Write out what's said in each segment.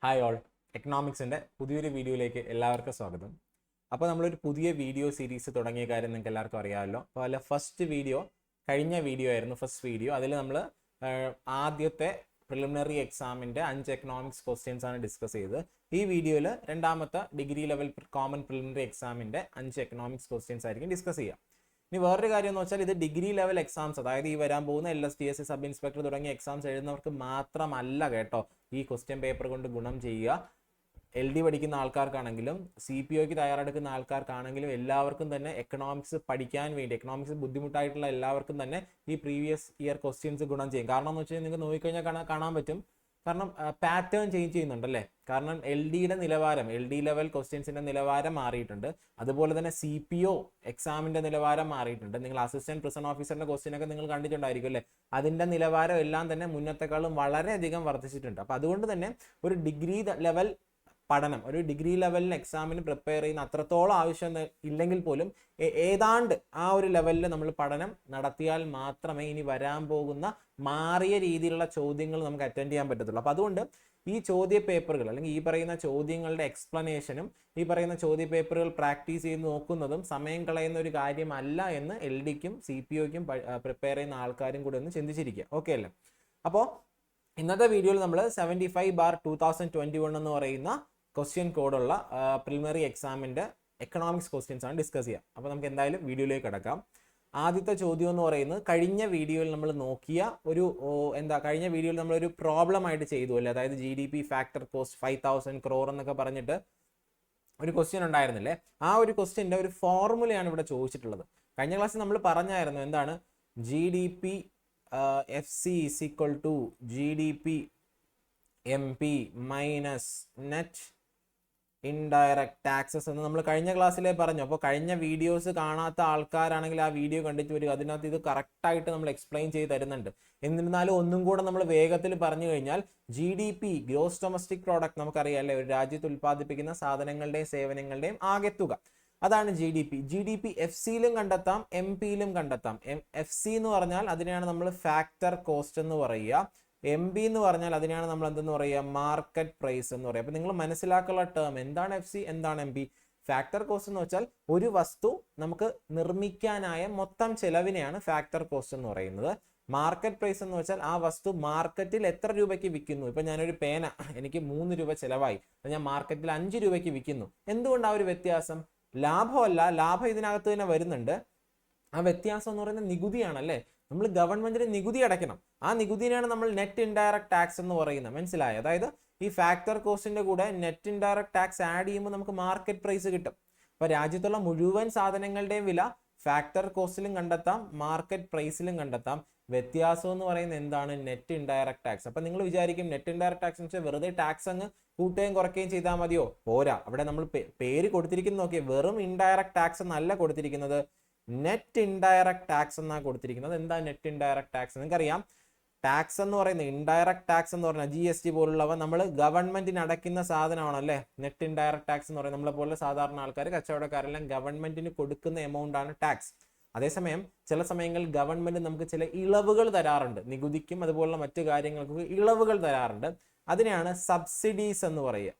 Hi all, എക്കണോമിക്സിൻ്റെ പുതിയൊരു വീഡിയോയിലേക്ക് എല്ലാവർക്കും സ്വാഗതം. അപ്പോൾ നമ്മളൊരു പുതിയ വീഡിയോ സീരീസ് തുടങ്ങിയ കാര്യം നിങ്ങൾക്ക് എല്ലാവർക്കും അറിയാമല്ലോ. അപ്പോൾ അതിൽ കഴിഞ്ഞ വീഡിയോ ആയിരുന്നു ഫസ്റ്റ് വീഡിയോ. അതിൽ നമ്മൾ ആദ്യത്തെ പ്രിലിമിനറി എക്സാമിൻ്റെ 5 എക്കണോമിക്സ് ക്വസ്റ്റ്യൻസ് ആണ് ഡിസ്കസ് ചെയ്തത്. ഈ വീഡിയോയിൽ രണ്ടാമത്തെ ഡിഗ്രി ലെവൽ കോമൺ പ്രിലിമിനറി എക്സാമിൻ്റെ 5 എക്കണോമിക്സ് ക്വസ്റ്റ്യൻസ് ആയിരിക്കും ഡിസ്കസ് ചെയ്യുക. ഇനി വേറൊരു കാര്യം എന്ന് വെച്ചാൽ ഇത് ഡിഗ്രി ലെവൽ എക്സാംസ്, അതായത് ഈ വരാൻ പോകുന്ന LSTS, സബ് ഇൻസ്പെക്ടർ തുടങ്ങിയ എക്സാംസ് എഴുതുന്നവർക്ക് മാത്രമല്ല കേട്ടോ ഈ ക്വസ്റ്റ്യൻ പേപ്പർ കൊണ്ട് ഗുണം ചെയ്യുക. LD പഠിക്കുന്ന ആൾക്കാർക്കാണെങ്കിലും CPOക്ക് തയ്യാറെടുക്കുന്ന ആൾക്കാർക്കാണെങ്കിലും എല്ലാവർക്കും തന്നെ എക്കണോമിക്സ് പഠിക്കാൻ വേണ്ടി, എക്കണോമിക്സ് ബുദ്ധിമുട്ടായിട്ടുള്ള എല്ലാവർക്കും തന്നെ ഈ പ്രീവിയസ് ഇയർ ക്വസ്റ്റ്യൻസ് ഗുണം ചെയ്യും. കാരണം എന്ന് വെച്ചാൽ നിങ്ങൾക്ക് നോക്കിക്കഴിഞ്ഞാൽ കാണാൻ പറ്റും. കാരണം പാറ്റേൺ ചേഞ്ച് ചെയ്യുന്നുണ്ടല്ലേ. കാരണം LDയുടെ നിലവാരം, LD ലെവൽ ക്വസ്റ്റ്യൻസിൻ്റെ നിലവാരം മാറിയിട്ടുണ്ട്. അതുപോലെ തന്നെ CPO എക്സാമിൻ്റെ നിലവാരം മാറിയിട്ടുണ്ട്. നിങ്ങൾ അസിസ്റ്റന്റ് പ്രിസൺ ഓഫീസറിൻ്റെ ക്വസ്റ്റ്യനൊക്കെ നിങ്ങൾ കണ്ടിട്ടുണ്ടായിരിക്കും അല്ലേ. അതിൻ്റെ നിലവാരം എല്ലാം തന്നെ മുന്നത്തെക്കാളും വളരെയധികം വർദ്ധിച്ചിട്ടുണ്ട്. അപ്പോൾ അതുകൊണ്ട് തന്നെ ഒരു ഡിഗ്രി ലെവൽ പഠനം, ഒരു ഡിഗ്രി ലെവലിന് എക്സാമിന് പ്രിപ്പയർ ചെയ്യുന്ന അത്രത്തോളം ആവശ്യം ഇല്ലെങ്കിൽ പോലും ഏതാണ്ട് ആ ഒരു ലെവലിൽ നമ്മൾ പഠനം നടത്തിയാൽ മാത്രമേ ഇനി വരാൻ പോകുന്ന മാറിയ രീതിയിലുള്ള ചോദ്യങ്ങൾ നമുക്ക് അറ്റൻഡ് ചെയ്യാൻ പറ്റത്തുള്ളൂ. അപ്പോൾ അതുകൊണ്ട് ഈ ചോദ്യ പേപ്പറുകൾ അല്ലെങ്കിൽ ഈ പറയുന്ന ചോദ്യങ്ങളുടെ എക്സ്പ്ലനേഷനും ഈ പറയുന്ന ചോദ്യ പേപ്പറുകൾ പ്രാക്ടീസ് ചെയ്ത് നോക്കുന്നതും സമയം കളയുന്ന ഒരു കാര്യമല്ല എന്ന് LDക്കും CPOക്കും പ്രിപ്പയർ ചെയ്യുന്ന ആൾക്കാരും കൂടെ ഒന്ന് ചിന്തിച്ചിരിക്കുക. ഓക്കെ അല്ലേ. അപ്പോൾ ഇന്നത്തെ വീഡിയോയിൽ നമ്മൾ 75/2021 എന്ന് പറയുന്ന ക്വസ്റ്റ്യൻ കോഡുള്ള പ്രിലിമിനറി എക്സാമിൻ്റെ എക്കണോമിക്സ് ക്വസ്റ്റ്യൻസ് ആണ് ഡിസ്കസ് ചെയ്യുക. അപ്പോൾ നമുക്ക് എന്തായാലും വീഡിയോയിലേക്ക് കിടക്കാം. ആദ്യത്തെ ചോദ്യം എന്ന് പറയുന്നത് കഴിഞ്ഞ വീഡിയോയിൽ നമ്മൾ നോക്കിയ കഴിഞ്ഞ വീഡിയോയിൽ നമ്മളൊരു പ്രോബ്ലം ആയിട്ട് ചെയ്തു അല്ലേ. അതായത് GDP ഫാക്ടർ കോസ്റ്റ് 5000 crore എന്നൊക്കെ പറഞ്ഞിട്ട് ഒരു ക്വസ്റ്റ്യൻ ഉണ്ടായിരുന്നില്ലേ. ആ ഒരു ക്വസ്റ്റ്യൻ്റെ ഒരു ഫോർമുലയാണ് ഇവിടെ ചോദിച്ചിട്ടുള്ളത്. കഴിഞ്ഞ ക്ലാസ്സിൽ നമ്മൾ പറഞ്ഞായിരുന്നു എന്താണ് GDP FC is equal to GDP MP minus net indirect taxes എന്ന് നമ്മൾ കഴിഞ്ഞ ക്ലാസ്സിലേ പറഞ്ഞു. അപ്പോൾ കഴിഞ്ഞ വീഡിയോസ് കാണാത്ത ആൾക്കാരാണെങ്കിൽ ആ വീഡിയോ കണ്ടിട്ട് വരിക. അതിനകത്ത് ഇത് കറക്റ്റായിട്ട് നമ്മൾ എക്സ്പ്ലെയിൻ ചെയ്ത് തരുന്നുണ്ട്. എന്നിരുന്നാലും ഒന്നും കൂടെ നമ്മൾ വേഗത്തിൽ പറഞ്ഞു കഴിഞ്ഞാൽ GDP ഗ്രോസ് ഡൊമസ്റ്റിക് പ്രോഡക്റ്റ് നമുക്കറിയാം അല്ലേ, ഒരു രാജ്യത്ത് ഉൽപ്പാദിപ്പിക്കുന്ന സാധനങ്ങളുടെയും സേവനങ്ങളുടെയും ആകെത്തുക, അതാണ് GDP FC-യിലും കണ്ടെത്താം, MP-യിലും കണ്ടെത്താം. FC എന്ന് പറഞ്ഞാൽ അതിനെയാണ് നമ്മൾ ഫാക്ടർ കോസ്റ്റ് എന്ന് പറയുക. MB എന്ന് പറഞ്ഞാൽ അതിനെയാണ് നമ്മൾ എന്തെന്ന് പറയുക, മാർക്കറ്റ് പ്രൈസ് എന്ന് പറയുക. അപ്പോൾ നിങ്ങൾ മനസ്സിലാക്കാനുള്ള ടേം എന്താണ് FC, എന്താണ് MB. ഫാക്ടർ കോസ്റ്റ് എന്ന് വെച്ചാൽ ഒരു വസ്തു നമുക്ക് നിർമ്മിക്കാനായ മൊത്തം ചെലവിനെയാണ് ഫാക്ടർ കോസ്റ്റ് എന്ന് പറയുന്നത്. മാർക്കറ്റ് പ്രൈസ് എന്ന് വെച്ചാൽ ആ വസ്തു മാർക്കറ്റിൽ എത്ര രൂപയ്ക്ക് വിൽക്കുന്നു. ഇപ്പം ഞാനൊരു പേന, എനിക്ക് 3 രൂപ ചിലവായി, ഞാൻ മാർക്കറ്റിൽ 5 രൂപയ്ക്ക് വിൽക്കുന്നു. എന്തുകൊണ്ട് ആ ഒരു വ്യത്യാസം? ലാഭമല്ല, ലാഭം ഇതിനകത്ത് തന്നെ വരുന്നുണ്ട്. ആ വ്യത്യാസം എന്ന് പറയുന്നത് നികുതിയാണല്ലേ. നമ്മൾ ഗവൺമെന്റിന് നികുതി അടയ്ക്കണം. ആ നികുതിയാണ് നമ്മൾ നെറ്റ് ഇൻഡയറക്റ്റ് ടാക്സ് എന്ന് പറയുന്നത്. മനസ്സിലായോ? അതായത് ഈ ഫാക്ടർ കോസ്റ്റിന്റെ കൂടെ നെറ്റ് ഇൻഡയറക്റ്റ് ടാക്സ് ആഡ് ചെയ്യുമ്പോൾ നമുക്ക് മാർക്കറ്റ് പ്രൈസ് കിട്ടും. അപ്പോൾ രാജ്യത്തുള്ള മുഴുവൻ സാധനങ്ങളുടെയും വില ഫാക്ടർ കോസ്റ്റിലും കണ്ടെത്താം, മാർക്കറ്റ് പ്രൈസിലും കണ്ടെത്താം. വ്യത്യാസം എന്ന് പറയുന്നത് എന്താണ്? Net indirect tax. അപ്പം നിങ്ങൾ വിചാരിക്കും നെറ്റ് ഇൻഡയറക്റ്റ് ടാക്സ് എന്ന് വെച്ചാൽ വെറുതെ ടാക്സ് അങ്ങ് കൂട്ടുകയും കുറയ്ക്കുകയും ചെയ്താൽ മതിയോ? പോരാ. അവിടെ നമ്മൾ പേര് കൊടുത്തിരിക്കുന്നത് നോക്കിയാൽ വെറും ഇൻഡയറക്റ്റ് ടാക്സ് എന്നല്ല കൊടുത്തിരിക്കുന്നത്, നെറ്റ് ഇൻഡയറക്റ്റ് ടാക്സ് എന്നാണ് കൊടുത്തിരിക്കുന്നത്. എന്താ നെറ്റ് ഇൻഡയറക്റ്റ് ടാക്സ്? നിങ്ങൾക്കറിയാം ടാക്സ് എന്ന് പറയുന്നത്, ഇൻഡയറക്റ്റ് ടാക്സ് എന്ന് പറഞ്ഞാൽ GST പോലുള്ളവ നമ്മൾ ഗവൺമെന്റിന് അടയ്ക്കുന്ന സാധനമാണല്ലേ നെറ്റ് ഇൻഡയറക്റ്റ് ടാക്സ് എന്ന് പറയുന്നത്. നമ്മളെ പോലെ സാധാരണ ആൾക്കാർ, കച്ചവടക്കാരെല്ലാം ഗവൺമെന്റിന് കൊടുക്കുന്ന എമൗണ്ട് ആണ് ടാക്സ്. അതേസമയം ചില സമയങ്ങളിൽ ഗവൺമെന്റ് നമുക്ക് ചില ഇളവുകൾ തരാറുണ്ട്, നികുതിക്കും അതുപോലുള്ള മറ്റു കാര്യങ്ങൾക്കും ഇളവുകൾ തരാറുണ്ട്. അതിനെയാണ് സബ്സിഡീസ് എന്ന് പറയുക.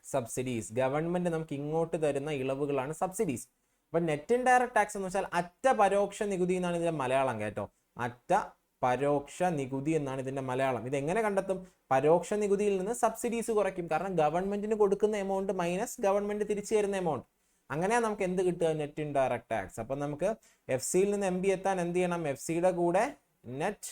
സബ്സിഡീസ്, ഗവൺമെന്റ് നമുക്ക് ഇങ്ങോട്ട് തരുന്ന ഇളവുകളാണ് സബ്സിഡീസ്. അപ്പൊ നെറ്റ് ഇൻഡയറക്റ്റ് ടാക്സ് എന്ന് വെച്ചാൽ അറ്റ പരോക്ഷ നികുതി എന്നാണ് ഇതിന്റെ മലയാളം കേട്ടോ. അറ്റ പരോക്ഷ നികുതി എന്നാണ് ഇതിന്റെ മലയാളം. ഇതെങ്ങനെ കണ്ടെത്തും? പരോക്ഷ നികുതിയിൽ നിന്ന് സബ്സിഡീസ് കുറയ്ക്കും. കാരണം ഗവൺമെന്റിന് കൊടുക്കുന്ന എമൗണ്ട് മൈനസ് ഗവൺമെന്റ് തിരിച്ചു തരുന്ന എമൗണ്ട്. അങ്ങനെയാണ് നമുക്ക് എന്ത് കിട്ടുക? Net indirect tax. അപ്പൊ നമുക്ക് FC-യിൽ നിന്ന് MB എത്താൻ എന്ത് ചെയ്യണം? FC-യുടെ കൂടെ നെറ്റ്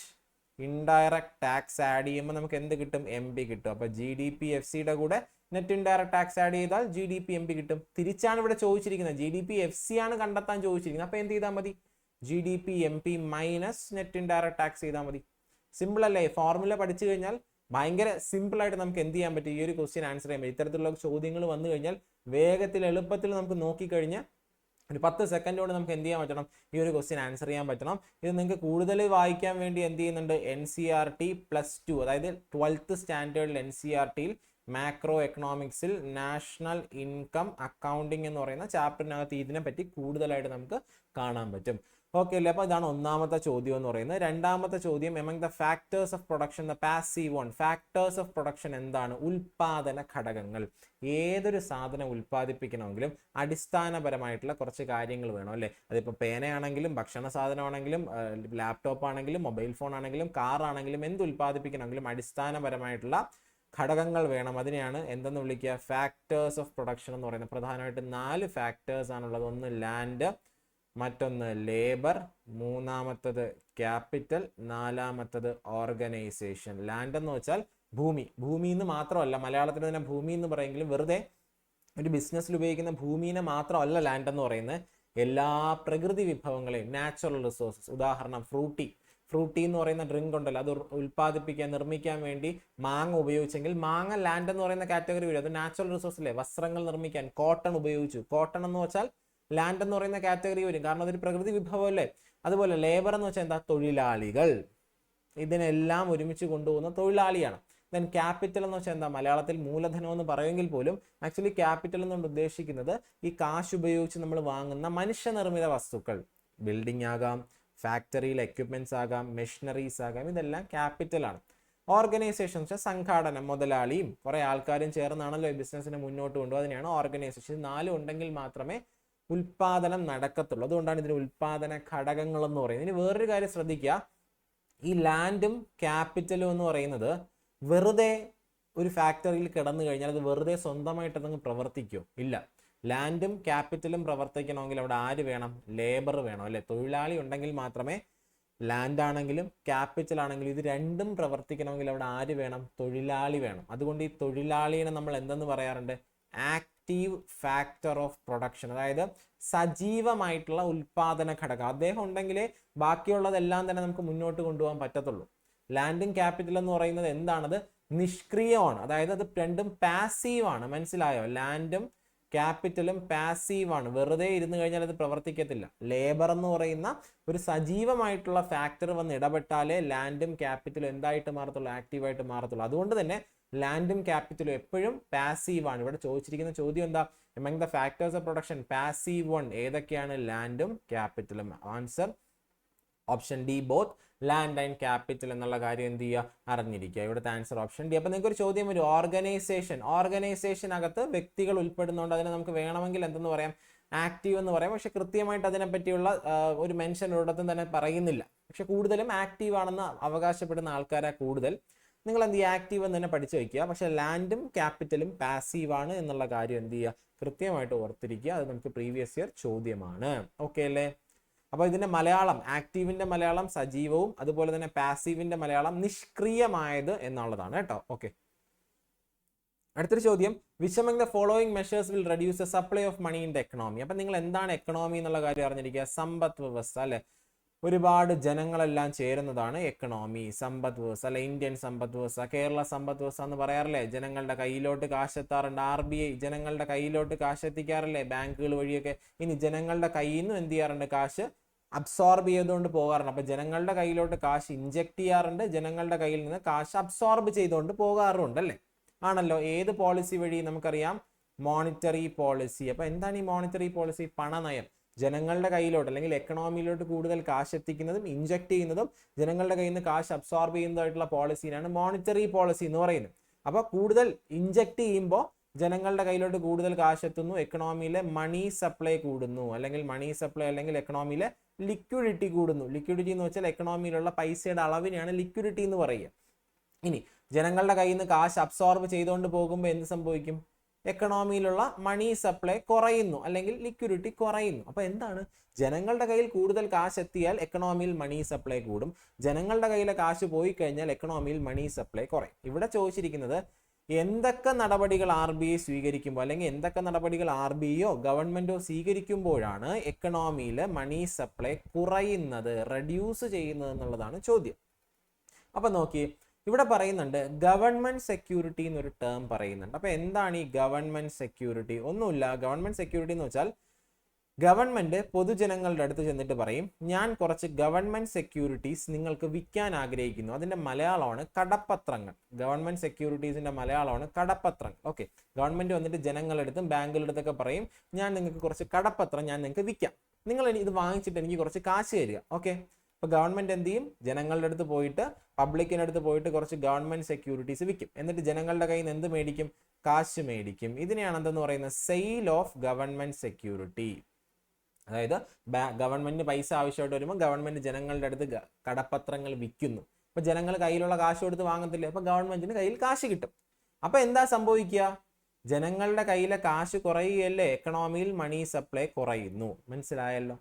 ഇൻഡയറക്റ്റ് ടാക്സ് ആഡ് ചെയ്യുമ്പോൾ നമുക്ക് എന്ത് കിട്ടും? MB കിട്ടും. അപ്പൊ GDP FC-യുടെ കൂടെ നെറ്റ് ഇൻഡയറക്റ്റ് ടാക്സ് ആഡ് ചെയ്താൽ GDP MB കിട്ടും. തിരിച്ചാണ് ഇവിടെ ചോദിച്ചിരിക്കുന്നത്, GDP FC ആണ് കണ്ടെത്താൻ ചോദിച്ചിരിക്കുന്നത്. അപ്പൊ എന്ത് ചെയ്താൽ മതി? GDP MP minus net indirect tax ചെയ്താൽ മതി. സിമ്പിൾ അല്ലേ? ഫോർമുല പഠിച്ചു കഴിഞ്ഞാൽ ഭയങ്കര സിമ്പിൾ ആയിട്ട് നമുക്ക് എന്ത് ചെയ്യാൻ പറ്റും? ഈ ഒരു ക്വസ്റ്റ്യൻ ആൻസർ ചെയ്യാൻ പറ്റും. ഇത്തരത്തിലുള്ള ചോദ്യങ്ങൾ വന്നു കഴിഞ്ഞാൽ വേഗത്തിൽ എളുപ്പത്തിൽ നമുക്ക് നോക്കിക്കഴിഞ്ഞാൽ ഒരു 10 സെക്കൻഡ് കൊണ്ട് നമുക്ക് എന്ത് ചെയ്യാൻ പറ്റണം? ഈ ഒരു ക്വസ്റ്റ്യൻ ആൻസർ ചെയ്യാൻ പറ്റണം. ഇത് നിങ്ങൾക്ക് കൂടുതൽ വായിക്കാൻ വേണ്ടി എന്ത് ചെയ്യുന്നുണ്ട്? NCERT +2, അതായത് 12th സ്റ്റാൻഡേർഡിൽ NCERT-യിൽ മാക്രോ എക്കണോമിക്സിൽ നാഷണൽ ഇൻകം അക്കൗണ്ടിങ് എന്ന് പറയുന്ന ചാപ്റ്ററിനകത്ത് ഇതിനെപ്പറ്റി കൂടുതലായിട്ട് നമുക്ക് കാണാൻ പറ്റും. ഓക്കെ അല്ലേ? അപ്പോൾ ഇതാണ് ഒന്നാമത്തെ ചോദ്യം എന്ന് പറയുന്നത്. രണ്ടാമത്തെ ചോദ്യം, among the factors of production the passive one. Factors of production എന്താണ്? ഉൽപാദന ഘടകങ്ങൾ. ഏതൊരു സാധനം ഉൽപ്പാദിപ്പിക്കണമെങ്കിലും അടിസ്ഥാനപരമായിട്ടുള്ള കുറച്ച് കാര്യങ്ങൾ വേണം അല്ലേ? അതിപ്പോൾ പേനയാണെങ്കിലും ഭക്ഷണ സാധനമാണെങ്കിലും ലാപ്ടോപ്പ് ആണെങ്കിലും മൊബൈൽ ഫോൺ ആണെങ്കിലും കാർ ആണെങ്കിലും എന്ത് ഉൽപ്പാദിപ്പിക്കണമെങ്കിലും അടിസ്ഥാനപരമായിട്ടുള്ള ഘടകങ്ങൾ വേണം. അതിനെയാണ് എന്തെന്ന് വിളിക്കുക? ഫാക്ടേഴ്സ് ഓഫ് പ്രൊഡക്ഷൻ എന്ന് പറയുന്നത്. പ്രധാനമായിട്ടും 4 ഫാക്ടേഴ്സ് ആണുള്ളത്. ഒന്ന് ലാൻഡ്, മറ്റൊന്ന് ലേബർ, മൂന്നാമത്തത് ക്യാപിറ്റൽ, നാലാമത്തത് ഓർഗനൈസേഷൻ. ലാൻഡ് എന്ന് വെച്ചാൽ ഭൂമി. ഭൂമി എന്ന് മാത്രമല്ല, മലയാളത്തിൽ തന്നെ ഭൂമി എന്ന് പറയുമെങ്കിലും വെറുതെ ഒരു ബിസിനസ്സിൽ ഉപയോഗിക്കുന്ന ഭൂമിനെ മാത്രമല്ല ലാൻഡ് എന്ന് പറയുന്നത്. എല്ലാ പ്രകൃതി വിഭവങ്ങളെയും, നാച്ചുറൽ റിസോഴ്സസ്. ഉദാഹരണം ഫ്രൂട്ടി എന്ന് പറയുന്ന ഡ്രിങ്ക് ഉണ്ടല്ലോ, അത് ഉൽപ്പാദിപ്പിക്കാൻ നിർമ്മിക്കാൻ വേണ്ടി മാങ്ങ ഉപയോഗിച്ചെങ്കിൽ മാങ്ങ ലാൻഡ് എന്ന് പറയുന്ന കാറ്റഗറി വരും. അത് നാച്ചുറൽ റിസോഴ്സ് അല്ലേ? വസ്ത്രങ്ങൾ നിർമ്മിക്കാൻ കോട്ടൺ ഉപയോഗിച്ചു. കോട്ടൺ എന്ന് വെച്ചാൽ ലാൻഡ് എന്ന് പറയുന്ന കാറ്റഗറി വരും, കാരണം അതൊരു പ്രകൃതി വിഭവം അല്ലേ. അതുപോലെ ലേബർ എന്ന് വെച്ചാൽ എന്താ? തൊഴിലാളികൾ. ഇതിനെല്ലാം ഒരുമിച്ച് കൊണ്ടുപോകുന്ന തൊഴിലാളിയാണ്. ദെൻ ക്യാപിറ്റൽ എന്ന് വെച്ചാൽ എന്താ? മലയാളത്തിൽ മൂലധനം എന്ന് പറയുമെങ്കിൽ പോലും ആക്ച്വലി ക്യാപിറ്റൽ എന്നുകൊണ്ട് ഉദ്ദേശിക്കുന്നത് ഈ കാശ് ഉപയോഗിച്ച് നമ്മൾ വാങ്ങുന്ന മനുഷ്യനിർമ്മിത വസ്തുക്കൾ. ബിൽഡിംഗ് ആകാം, ഫാക്ടറിയിൽ എക്യുപ്മെന്റ്സ് ആകാം, മെഷീനറീസ് ആകാം, ഇതെല്ലാം ക്യാപിറ്റലാണ്. ഓർഗനൈസേഷൻ എന്ന് വെച്ചാൽ സംഘാടനം, മുതലാളിയും കുറെ ആൾക്കാരും ചേർന്നാണല്ലോ ഈ ബിസിനസ്സിനെ മുന്നോട്ട് കൊണ്ടുപോകുക. അതിനെയാണ് ഓർഗനൈസേഷൻ. 4 ഉണ്ടെങ്കിൽ മാത്രമേ ഉൽപാദനം നടക്കത്തുള്ളൂ. അതുകൊണ്ടാണ് ഇതിന് ഉൽപാദന ഘടകങ്ങൾ എന്ന് പറയുന്നത്. ഇനി വേറൊരു കാര്യം ശ്രദ്ധിക്കുക, ഈ ലാൻഡും ക്യാപിറ്റലും എന്ന് പറയുന്നത് വെറുതെ ഒരു ഫാക്ടറിയിൽ കിടന്നു കഴിഞ്ഞാൽ അത് വെറുതെ സ്വന്തമായിട്ട് അതങ്ങ് പ്രവർത്തിക്കുമോ? ഇല്ല. ലാൻഡും ക്യാപിറ്റലും പ്രവർത്തിക്കണമെങ്കിൽ അവിടെ ആര് വേണം? ലേബർ വേണം അല്ലെ? തൊഴിലാളി ഉണ്ടെങ്കിൽ മാത്രമേ ലാൻഡ് ആണെങ്കിലും ക്യാപിറ്റൽ ആണെങ്കിലും ഇത് രണ്ടും പ്രവർത്തിക്കണമെങ്കിൽ അവിടെ ആര് വേണം? തൊഴിലാളി വേണം. അതുകൊണ്ട് ഈ തൊഴിലാളിയെ നമ്മൾ എന്തെന്ന് പറയാറുണ്ട്? Active factor of production. അതായത് സജീവമായിട്ടുള്ള ഉൽപാദന ഘടകം. അദ്ദേഹം ഉണ്ടെങ്കിലേ ബാക്കിയുള്ളതെല്ലാം തന്നെ നമുക്ക് മുന്നോട്ട് കൊണ്ടുപോകാൻ പറ്റത്തുള്ളൂ. ലാൻഡും ക്യാപിറ്റൽ എന്ന് പറയുന്നത് എന്താണത്? നിഷ്ക്രിയമാണ്. അതായത് അത് രണ്ടും പാസീവ് ആണ്. മനസ്സിലായോ? ലാൻഡും ക്യാപിറ്റലും പാസീവ് ആണ്. വെറുതെ ഇരുന്ന് കഴിഞ്ഞാൽ അത് പ്രവർത്തിക്കത്തില്ല. ലേബർ എന്ന് പറയുന്ന ഒരു സജീവമായിട്ടുള്ള ഫാക്ടർ വന്ന് ഇടപെട്ടാലേ ലാൻഡും ക്യാപിറ്റലും എന്തായിട്ട് മാറത്തുള്ളൂ? ആക്റ്റീവായിട്ട് മാറത്തുള്ളൂ. അതുകൊണ്ട് തന്നെ ലാൻഡും ക്യാപിറ്റലും എപ്പോഴും പാസീവ് ആണ്. ഇവിടെ ചോദിച്ചിരിക്കുന്ന ചോദ്യം എന്താ? Among the factors of production passive one ഏതൊക്കെയാണ്? ലാൻഡും ക്യാപിറ്റലും. Answer option D, both land and capital എന്നുള്ള കാര്യം എന്ത് ചെയ്യുക? അറിഞ്ഞിരിക്കുക. ഇവിടുത്തെ ആൻസർ ഓപ്ഷൻ ഡി. അപ്പൊ നിങ്ങൾക്ക് ഒരു ചോദ്യം വരും, ഓർഗനൈസേഷനകത്ത് വ്യക്തികൾ ഉൾപ്പെടുന്നുണ്ട്, അതിനെ നമുക്ക് വേണമെങ്കിൽ എന്തെന്ന് പറയാം? ആക്റ്റീവ് എന്ന് പറയാം. പക്ഷെ കൃത്യമായിട്ട് അതിനെ പറ്റിയുള്ള ഒരു മെൻഷൻ ഒരിടത്തും തന്നെ പറയുന്നില്ല. പക്ഷെ കൂടുതലും ആക്റ്റീവ് ആണെന്ന് അവകാശപ്പെടുന്ന ആൾക്കാരാ കൂടുതൽ. നിങ്ങൾ എന്ത് ചെയ്യുക? ആക്റ്റീവ് എന്ന് തന്നെ പഠിച്ചു വയ്ക്കുക. പക്ഷെ ലാൻഡും ക്യാപിറ്റലും പാസീവ് ആണ് എന്നുള്ള കാര്യം എന്ത് ചെയ്യുക? കൃത്യമായിട്ട് ഓർത്തിരിക്കുക. അത് നമുക്ക് പ്രീവിയസ് ഇയർ ചോദ്യമാണ്. ഓക്കെ അല്ലേ? അപ്പോൾ ഇതിന്റെ മലയാളം, ആക്റ്റീവിന്റെ മലയാളം സജീവവും അതുപോലെ തന്നെ പാസീവിന്റെ മലയാളം നിഷ്ക്രിയമായത് എന്നുള്ളതാണ് കേട്ടോ. ഓക്കെ, അടുത്തൊരു ചോദ്യം, which among the following measures will reduce the supply of money in the economy. അപ്പൊ നിങ്ങൾ എന്താണ് എക്കണോമി എന്നുള്ള കാര്യം അറിഞ്ഞിരിക്കുക. സമ്പദ് വ്യവസ്ഥ അല്ലെ? ഒരുപാട് ജനങ്ങളെല്ലാം ചേരുന്നതാണ് എക്കണോമി. സമ്പദ് വ്യവസ്ഥ അല്ലെ? ഇന്ത്യൻ സമ്പദ് വ്യവസ്ഥ, കേരള സമ്പദ് വ്യവസ്ഥ എന്ന് പറയാറില്ലേ? ജനങ്ങളുടെ കയ്യിലോട്ട് കാശെത്താറുണ്ട്. RBI ജനങ്ങളുടെ കയ്യിലോട്ട് കാശെത്തിക്കാറില്ലേ? ബാങ്കുകൾ വഴിയൊക്കെ. ഇനി ജനങ്ങളുടെ കയ്യിൽ നിന്നും എന്ത് ചെയ്യാറുണ്ട്? കാശ് അബ്സോർബ് ചെയ്തുകൊണ്ട് പോകാറുണ്ട്. അപ്പൊ ജനങ്ങളുടെ കയ്യിലോട്ട് കാശ് ഇഞ്ചക്ട് ചെയ്യാറുണ്ട്, ജനങ്ങളുടെ കയ്യിൽ നിന്ന് കാശ് അബ്സോർബ് ചെയ്തുകൊണ്ട് പോകാറുണ്ട് അല്ലേ? ആണല്ലോ. ഏത് പോളിസി വഴി? നമുക്കറിയാം, മോണിറ്ററി പോളിസി. അപ്പൊ എന്താണ് ഈ മോണിറ്ററി പോളിസി? പണനയം. ജനങ്ങളുടെ കയ്യിലോട്ട് അല്ലെങ്കിൽ എക്കണോമിയിലോട്ട് കൂടുതൽ കാശ് എത്തിക്കുന്നതും ഇഞ്ചക്ട് ചെയ്യുന്നതും ജനങ്ങളുടെ കയ്യിൽ നിന്ന് കാശ് അബ്സോർബ് ചെയ്യുന്നതായിട്ടുള്ള പോളിസിയാണ് മോണിറ്ററി പോളിസി എന്ന് പറയുന്നത്. അപ്പൊ കൂടുതൽ ഇഞ്ചക്ട് ചെയ്യുമ്പോൾ ജനങ്ങളുടെ കയ്യിലോട്ട് കൂടുതൽ കാശ് എത്തുന്നു, എക്കണോമിയിലെ മണി സപ്ലൈ കൂടുന്നു, അല്ലെങ്കിൽ മണി സപ്ലൈ അല്ലെങ്കിൽ എക്കണോമിയിലെ ലിക്വിഡിറ്റി കൂടുന്നു. ലിക്വിഡിറ്റി എന്ന് വെച്ചാൽ എക്കണോമിയിലുള്ള പൈസയുടെ അളവിനെയാണ് ലിക്വിഡിറ്റി എന്ന് പറയുക. ഇനി ജനങ്ങളുടെ കയ്യിൽ നിന്ന് കാശ് അബ്സോർബ് ചെയ്തുകൊണ്ട് പോകുമ്പോൾ എന്ത് സംഭവിക്കും? എക്കണോമിയിലുള്ള മണി സപ്ലൈ കുറയുന്നു അല്ലെങ്കിൽ ലിക്വിഡിറ്റി കുറയുന്നു. അപ്പൊ എന്താണ്? ജനങ്ങളുടെ കയ്യിൽ കൂടുതൽ കാശ് എത്തിയാൽ എക്കണോമിയിൽ മണി സപ്ലൈ കൂടും, ജനങ്ങളുടെ കയ്യിലെ കാശ് പോയി കഴിഞ്ഞാൽ എക്കണോമിയിൽ മണി സപ്ലൈ കുറയും. ഇവിടെ ചോദിച്ചിരിക്കുന്നത് എന്തൊക്കെ നടപടികൾ RBI സ്വീകരിക്കുമ്പോൾ അല്ലെങ്കിൽ എന്തൊക്കെ നടപടികൾ RBIയോ ഗവൺമെന്റോ സ്വീകരിക്കുമ്പോഴാണ് എക്കണോമിയിൽ മണി സപ്ലൈ കുറയുന്നത്, റെഡ്യൂസ് ചെയ്യുന്നത് എന്നുള്ളതാണ് ചോദ്യം. അപ്പൊ നോക്കി, ഇവിടെ പറയുന്നുണ്ട് ഗവൺമെന്റ് സെക്യൂരിറ്റി എന്നൊരു ടേം പറയുന്നുണ്ട്. അപ്പൊ എന്താണ് ഈ ഗവൺമെന്റ് സെക്യൂരിറ്റി? ഒന്നുമില്ല. ഗവൺമെന്റ് സെക്യൂരിറ്റി എന്ന് വെച്ചാൽ ഗവൺമെന്റ് പൊതുജനങ്ങളുടെ അടുത്ത് ചെന്നിട്ട് പറയും, ഞാൻ കുറച്ച് ഗവൺമെന്റ് സെക്യൂരിറ്റീസ് നിങ്ങൾക്ക് വിൽക്കാൻ ആഗ്രഹിക്കുന്നു. അതിന്റെ മലയാളമാണ് കടപ്പത്രങ്ങൾ. ഗവൺമെന്റ് സെക്യൂരിറ്റീസിന്റെ മലയാളമാണ് കടപ്പത്രങ്ങൾ. ഓക്കെ, ഗവൺമെന്റ് വന്നിട്ട് ജനങ്ങളുടെ അടുത്തും ബാങ്കുകളുടെ അടുത്തൊക്കെ പറയും, ഞാൻ നിങ്ങൾക്ക് കുറച്ച് കടപ്പത്രം ഞാൻ നിങ്ങൾക്ക് വിൽക്കാം. നിങ്ങൾ ഇത് വാങ്ങിച്ചിട്ട് എനിക്ക് കുറച്ച് കാശ് തരിക. ഓക്കെ, അപ്പോൾ ഗവൺമെൻറ് എന്ത് ചെയ്യും? ജനങ്ങളുടെ അടുത്ത് പോയിട്ട്, പബ്ലിക്കിൻ്റെ അടുത്ത് പോയിട്ട് കുറച്ച് ഗവൺമെൻറ് സെക്യൂരിറ്റീസ് വിൽക്കും. എന്നിട്ട് ജനങ്ങളുടെ കയ്യിൽ നിന്ന് എന്ത് മേടിക്കും? കാശ് മേടിക്കും. ഇതിനെയാണ് എന്തെന്ന് പറയുന്നത്? Sale of government security. അതായത് ഗവൺമെന്റിന് പൈസ ആവശ്യമായിട്ട് വരുമ്പോൾ ഗവൺമെന്റ് ജനങ്ങളുടെ അടുത്ത് കടപ്പത്രങ്ങൾ വിൽക്കുന്നു. അപ്പൊ ജനങ്ങൾ കയ്യിലുള്ള കാശ് കൊടുത്ത് വാങ്ങത്തില്ലേ? അപ്പൊ ഗവൺമെന്റിന് കയ്യിൽ കാശ് കിട്ടും. അപ്പൊ എന്താ സംഭവിക്കുക? ജനങ്ങളുടെ കയ്യിലെ കാശ് കുറയുകയല്ലേ, എക്കണോമിയിൽ മണി സപ്ലൈ കുറയുന്നു. മനസ്സിലായല്ലോ?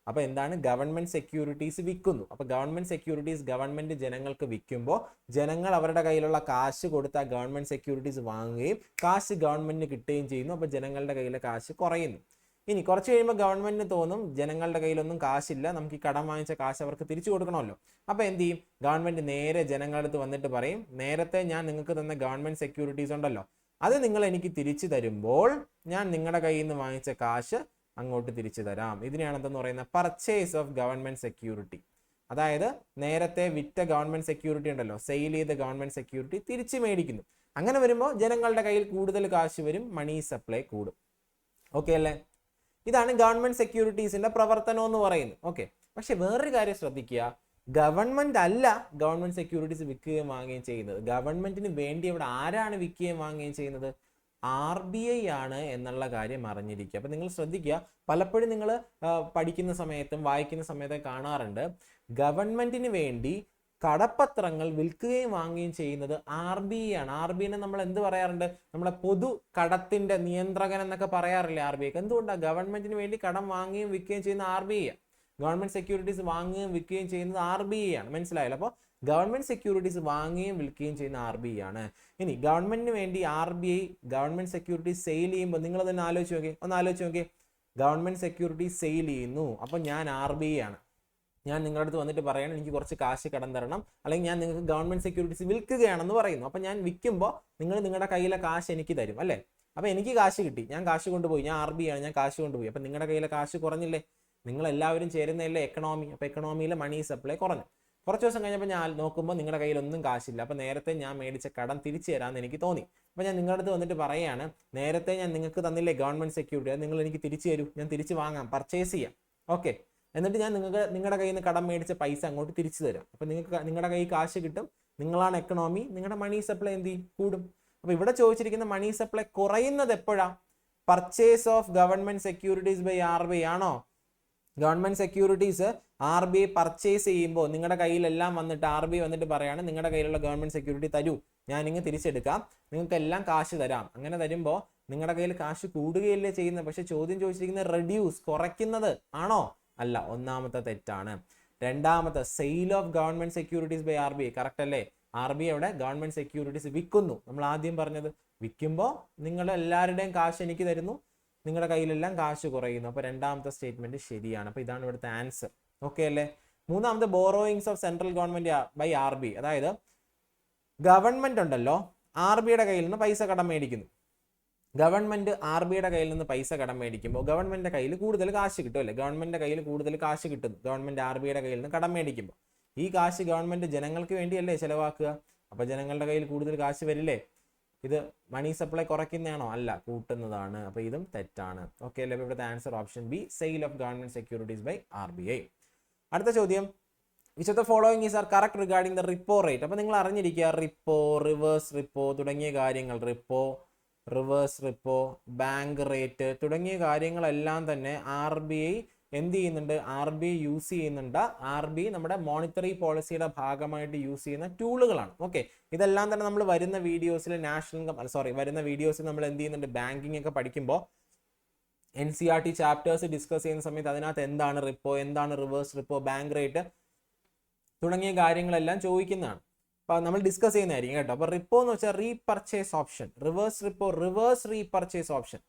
അപ്പൊ എന്താണ്? ഗവൺമെന്റ് സെക്യൂരിറ്റീസ് വിൽക്കുന്നു. അപ്പൊ ഗവൺമെന്റ് സെക്യൂരിറ്റീസ് ഗവൺമെന്റ് ജനങ്ങൾക്ക് വിൽക്കുമ്പോൾ ജനങ്ങൾ അവരുടെ കയ്യിലുള്ള കാശ് കൊടുത്ത ഗവൺമെന്റ് സെക്യൂരിറ്റീസ് വാങ്ങുകയും കാശ് ഗവൺമെന്റിന് കിട്ടുകയും ചെയ്യുന്നു. അപ്പൊ ജനങ്ങളുടെ കയ്യിലെ കാശ് കുറയുന്നു. ഇനി കുറച്ച് കഴിയുമ്പോൾ ഗവൺമെന്റിന് തോന്നും ജനങ്ങളുടെ കയ്യിലൊന്നും കാശില്ല, നമുക്ക് ഈ കടം വാങ്ങിച്ച കാശ് അവർക്ക് തിരിച്ചു കൊടുക്കണമല്ലോ. അപ്പൊ എന്ത് ചെയ്യും? ഗവൺമെന്റ് നേരെ ജനങ്ങളുടെ അടുത്ത് വന്നിട്ട് പറയും, നേരത്തെ ഞാൻ നിങ്ങൾക്ക് തന്ന ഗവൺമെന്റ് സെക്യൂരിറ്റീസ് ഉണ്ടല്ലോ, അത് നിങ്ങൾ എനിക്ക് തിരിച്ചു തരുമ്പോൾ ഞാൻ നിങ്ങളുടെ കയ്യിൽ നിന്ന് വാങ്ങിച്ച കാശ് അങ്ങോട്ട് തിരിച്ചു തരാം. ഇതിനെയാണ് എന്തെന്ന് പറയുന്നത്? Purchase of government security. അതായത് നേരത്തെ വിറ്റ ഗവൺമെന്റ് സെക്യൂരിറ്റി ഉണ്ടല്ലോ, സെയിൽ ചെയ്ത ഗവൺമെന്റ് സെക്യൂരിറ്റി തിരിച്ചു മേടിക്കുന്നു. അങ്ങനെ വരുമ്പോൾ ജനങ്ങളുടെ കയ്യിൽ കൂടുതൽ കാശ് വരും, മണി സപ്ലൈ കൂടും. ഓക്കെ അല്ലേ? ഇതാണ് ഗവൺമെന്റ് സെക്യൂരിറ്റീസിന്റെ പ്രവർത്തനം എന്ന് പറയുന്നത്. ഓക്കെ, പക്ഷെ വേറൊരു കാര്യം ശ്രദ്ധിക്കുക, ഗവൺമെന്റ് അല്ല ഗവൺമെന്റ് സെക്യൂരിറ്റീസ് വിൽക്കുകയും വാങ്ങുകയും ചെയ്യുന്നത്. ഗവൺമെന്റിന് വേണ്ടി ഇവിടെ ആരാണ് വിൽക്കുകയും വാങ്ങുകയും ചെയ്യുന്നത്? RBI ആണ് എന്നുള്ള കാര്യം അറിഞ്ഞിരിക്കുക. അപ്പൊ നിങ്ങൾ ശ്രദ്ധിക്കുക, പലപ്പോഴും നിങ്ങൾ പഠിക്കുന്ന സമയത്തും വായിക്കുന്ന സമയത്തും കാണാറുണ്ട്, ഗവൺമെന്റിന് വേണ്ടി കടപ്പത്രങ്ങൾ വിൽക്കുകയും വാങ്ങുകയും ചെയ്യുന്നത് RBI ആണ്. RBIനെ നമ്മൾ എന്ത് പറയാറുണ്ട്? നമ്മളെ പൊതു കടത്തിന്റെ നിയന്ത്രകൻ എന്നൊക്കെ പറയാറില്ലേ RBI. എന്തുകൊണ്ടാണ്? ഗവൺമെന്റിന് വേണ്ടി കടം വാങ്ങുകയും വിൽക്കുകയും ചെയ്യുന്ന RBI ആണ്. ഗവൺമെന്റ് സെക്യൂരിറ്റീസ് വാങ്ങുകയും വിൽക്കുകയും ചെയ്യുന്നത് RBI ആണ്. മനസ്സിലായല്ലോ? അപ്പോൾ ഗവൺമെന്റ് സെക്യൂരിറ്റീസ് വാങ്ങുകയും വിൽക്കുകയും ചെയ്യുന്ന RBI ആണ്. ഇനി ഗവൺമെന്റിന് വേണ്ടി RBI ഗവൺമെന്റ് സെക്യൂരിറ്റീസ് സെയിൽ ചെയ്യുമ്പോൾ നിങ്ങൾ തന്നെ ആലോചിച്ച് നോക്കിയേ, ഗവൺമെന്റ് സെക്യൂരിറ്റീസ് സെയിൽ ചെയ്യുന്നു, അപ്പൊ ഞാൻ RBI ആണ്. ഞാൻ നിങ്ങളുടെ അടുത്ത് വന്നിട്ട് പറയണം എനിക്ക് കുറച്ച് കാശ് കടം തരണം, അല്ലെങ്കിൽ ഞാൻ നിങ്ങൾക്ക് ഗവൺമെന്റ് സെക്യൂരിറ്റീസ് വിൽക്കുകയാണെന്ന് പറയുന്നു. അപ്പൊ ഞാൻ വിൽക്കുമ്പോൾ നിങ്ങൾ നിങ്ങളുടെ കയ്യിലെ കാശ് എനിക്ക് തരും അല്ലേ? അപ്പൊ എനിക്ക് കാശ് കിട്ടി, ഞാൻ കാശ് കൊണ്ടുപോയി, ഞാൻ RBI ആണ്, ഞാൻ കാശ് കൊണ്ടുപോയി. അപ്പൊ നിങ്ങളുടെ കയ്യിലെ കാശ് കുറഞ്ഞില്ലേ? നിങ്ങൾ എല്ലാവരും ചേരുന്നതല്ലേ എക്കണോമി. അപ്പൊ എക്കണോമിയിലെ മണി സപ്ലൈ കുറഞ്ഞു. കുറച്ച് ദിവസം കഴിഞ്ഞപ്പോൾ ഞാൻ നോക്കുമ്പോൾ നിങ്ങളുടെ കയ്യിലൊന്നും കാശില്ല. അപ്പൊ നേരത്തെ ഞാൻ മേടിച്ച കടം തിരിച്ചു തരാമെന്ന് എനിക്ക് തോന്നി. അപ്പൊ ഞാൻ നിങ്ങളുടെ അടുത്ത് വന്നിട്ട് പറയാണ്, നേരത്തെ ഞാൻ നിങ്ങൾക്ക് തന്നില്ലേ ഗവൺമെന്റ് സെക്യൂരിറ്റി, അത് നിങ്ങൾ എനിക്ക് തിരിച്ചു തരൂ, ഞാൻ തിരിച്ചു വാങ്ങാം, പർച്ചേസ് ചെയ്യാം. ഓക്കെ, എന്നിട്ട് ഞാൻ നിങ്ങളുടെ കയ്യിൽ നിന്ന് കടം മേടിച്ച പൈസ അങ്ങോട്ട് തിരിച്ചു തരാം. അപ്പൊ നിങ്ങൾക്ക് നിങ്ങളുടെ കയ്യിൽ കാശ് കിട്ടും, നിങ്ങളാണ് എക്കണോമി, നിങ്ങളുടെ മണി സപ്ലൈ എന്ത് ചെയ്യും? കൂടും. അപ്പൊ ഇവിടെ ചോദിച്ചിരിക്കുന്ന മണി സപ്ലൈ കുറയുന്നത് എപ്പോഴാ? Purchase of government securities by RBI ആണോ? ഗവൺമെന്റ് സെക്യൂരിറ്റീസ് RBI പർച്ചേസ് ചെയ്യുമ്പോൾ നിങ്ങളുടെ കയ്യിലെല്ലാം വന്നിട്ട് RBI വന്നിട്ട് പറയാണ്, നിങ്ങളുടെ കയ്യിലുള്ള ഗവൺമെന്റ് സെക്യൂരിറ്റി തരൂ, ഞാൻ ഇങ്ങ് തിരിച്ചെടുക്കാം, നിങ്ങൾക്ക് എല്ലാം കാശ് തരാം. അങ്ങനെ തരുമ്പോൾ നിങ്ങളുടെ കയ്യിൽ കാശ് കൂടുകയല്ലേ ചെയ്യുന്നത്. പക്ഷെ ചോദ്യം ചോദിച്ചിരിക്കുന്നത് റെഡ്യൂസ്, കുറയ്ക്കുന്നത് ആണോ? അല്ല, ഒന്നാമത്തെ തെറ്റാണ്. രണ്ടാമത്തെ sale of government securities by RBI correct അല്ലേ? RBI അവിടെ ഗവൺമെന്റ് സെക്യൂരിറ്റീസ് വിൽക്കുന്നു. നമ്മൾ ആദ്യം പറഞ്ഞത് വിൽക്കുമ്പോൾ നിങ്ങൾ എല്ലാവരുടെയും കാശ് എനിക്ക് തരുന്നു, നിങ്ങളുടെ കയ്യിലെല്ലാം കാശ് കുറയുന്നു. അപ്പൊ രണ്ടാമത്തെ സ്റ്റേറ്റ്മെന്റ് ശരിയാണ്. അപ്പൊ ഇതാണ് ഇവിടുത്തെ ആൻസർ. ഓക്കെ അല്ലേ? മൂന്നാമത്തെ borrowings of central government by RBI, അതായത് ഗവൺമെന്റ് ഉണ്ടല്ലോ RBIയുടെ കയ്യിൽ നിന്ന് പൈസ കടം മേടിക്കുന്നു. ഗവൺമെന്റ് RBIയുടെ കയ്യിൽ നിന്ന് പൈസ കടം മേടിക്കുമ്പോൾ ഗവൺമെന്റിന്റെ കയ്യിൽ കൂടുതൽ കാശ് കിട്ടും അല്ലേ? ഗവൺമെന്റിന്റെ കയ്യിൽ കൂടുതൽ കാശ് കിട്ടുന്നു ഗവൺമെന്റ് RBIയുടെ കയ്യിൽ നിന്ന് കടം മേടിക്കുമ്പോൾ. ഈ കാശ് ഗവൺമെന്റ് ജനങ്ങൾക്ക് വേണ്ടിയല്ലേ ചെലവാക്കുക? അപ്പൊ ജനങ്ങളുടെ കയ്യിൽ കൂടുതൽ കാശ് വരില്ലേ? ഇത് മണി സപ്ലൈ കുറയ്ക്കുന്നതാണോ? അല്ല, കൂട്ടുന്നതാണ്. അപ്പൊ ഇതും തെറ്റാണ്. ഓക്കെ അല്ലേ? ഇവിടുത്തെ answer option B, sale of government securities by RBI. അടുത്ത ചോദ്യം, which of the following is are correct regarding the repo rate. അപ്പൊ നിങ്ങൾ അറിഞ്ഞിരിക്കുക, റിപ്പോ, റിവേഴ്സ് റിപ്പോ തുടങ്ങിയ കാര്യങ്ങൾ, repo, reverse repo, bank rate തുടങ്ങിയ കാര്യങ്ങളെല്ലാം തന്നെ RBI എന്ത് ചെയ്യുന്നുണ്ട്? RBI യൂസ് ചെയ്യുന്നുണ്ട്. RBI നമ്മുടെ മോണിറ്ററി പോളിസിയുടെ ഭാഗമായിട്ട് യൂസ് ചെയ്യുന്ന ടൂളുകളാണ്. ഓക്കെ, ഇതെല്ലാം തന്നെ നമ്മൾ വരുന്ന വീഡിയോസിൽ വരുന്ന വീഡിയോസിൽ നമ്മൾ എന്ത് ചെയ്യുന്നുണ്ട്? ബാങ്കിങ് ഒക്കെ പഠിക്കുമ്പോൾ NCERT ചാപ്റ്റേഴ്സ് ഡിസ്കസ് ചെയ്യുന്ന സമയത്ത് അതിനകത്ത് എന്താണ് റിപ്പോ, എന്താണ് റിവേഴ്സ് റിപ്പോ, ബാങ്ക് റേറ്റ് തുടങ്ങിയ കാര്യങ്ങളെല്ലാം ചോദിക്കുന്നതാണ്. അപ്പൊ നമ്മൾ ഡിസ്കസ് ചെയ്യുന്നതായിരിക്കും കേട്ടോ. അപ്പൊ റിപ്പോ എന്ന് വെച്ചാൽ repurchase option, reverse repo reverse repurchase option.